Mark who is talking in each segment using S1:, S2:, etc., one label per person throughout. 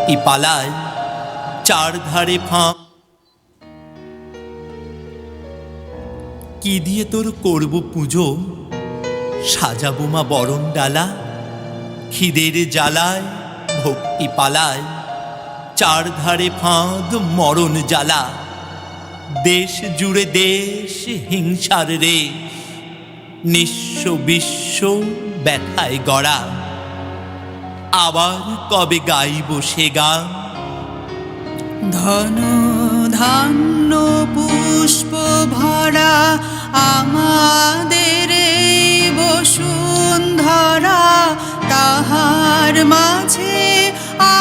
S1: ভক্তি পালায় চারধারে ফাঁক। কি দিয়ে তোর করব পুজো, সাজাবো মা বরণ ডালা। খিদের জ্বালায় ভক্তি পালায় চারধারে ফাঁদ মরণ জ্বালা। দেশ জুড়ে দেশ হিংসার রেশ, নিঃস্ব বিশ্ব ব্যথায় গড়া। আবার কবে গাইব সে গান।
S2: ধন ধান্য পুষ্প ভরা আমাদের এই বসুন্ধরা। তাহার মাঝে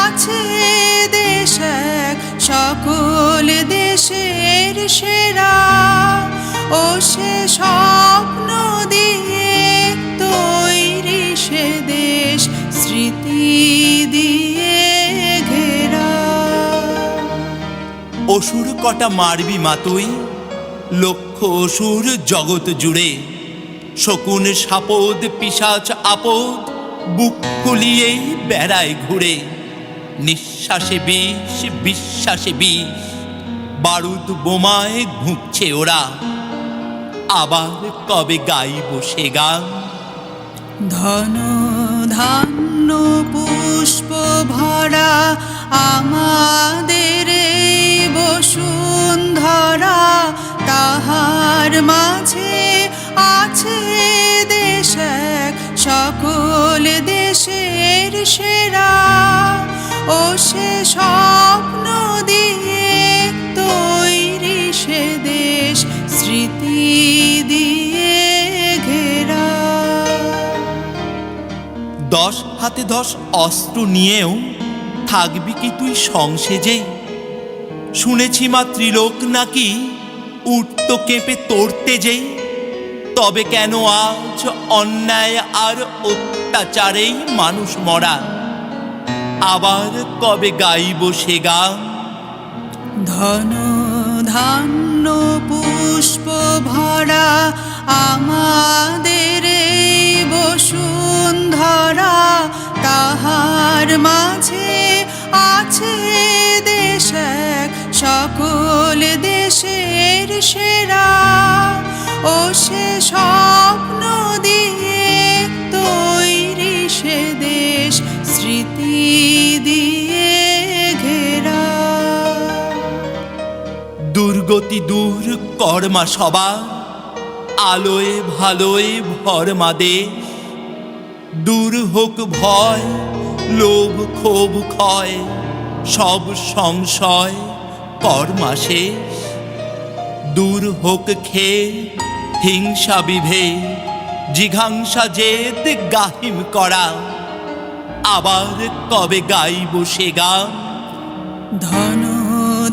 S2: আছে দেশ এক, সকল দেশের সেরা। ও সে স্বপ্ন দিয়ে তৈরি সে দেশ, স্মৃতি দিয়ে ঘেরা।
S1: অসুর কটা মারবি মা তুই, লক্ষ অসুর জগৎ জুড়ে। শকুন সাপদ পিশাচ আপদ, বুক ফুলিয়ে বেড়ায় ঘুরে। নিঃশ্বাসে বিষ বিশ্বাসে বিষ, বারুদ বোমায় ঘুঁকছে ওরা। আবার কবে গাইব সে গান।
S2: ধন ধান্য পুষ্প ভরা আমাদের এই বসুন্ধরা। তাহার মাঝে আছে দেশ এক, সকল দেশের সেরা। ও সে স্বপ্ন দিয়ে তৈরি সে দেশ, স্মৃতি দিয়ে ঘেরা।
S1: 10 হাতে 10 অস্ত্র নিয়েও থাকবি কি তুই সংসেজে। শুনেছি মা ত্রিলোক নাকি উঠত কেঁপে তোরতে যেই। তবে কেন আজ অন্যায় আর অত্যাচারেই মানুষ মরা। আবার কবে গাইব সে গান।
S2: ধন ধান্য পুষ্প ভরা আমাদের এই বসুন্ধরা। তাহার মাঝে আছে দেশ এক, সকল দেশের সেরা। ও সে স্বপ্ন দিয়ে তৈরি সে দেশ, স্মৃতি দিয়ে ঘেরা।
S1: দুর্গতি দূর কর্মা সবার, আলোয় ভালোয় ভরমা দেশ। দূর হোক ভয় লোভ ক্ষোভ ক্ষয়, সব সংশয় কর্মা শেষ। দূর হোক খেয়ে হিংসা বিভেদ, জিঘাংসা জেদ গাহিম করা। আবার কবে গাইব সে গান।
S2: ধন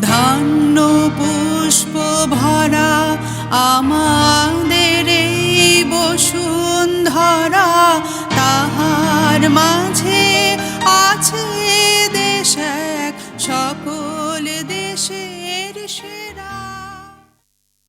S2: ধান্য পুষ্প ভরা আমাদের এই বসুন্ধরা।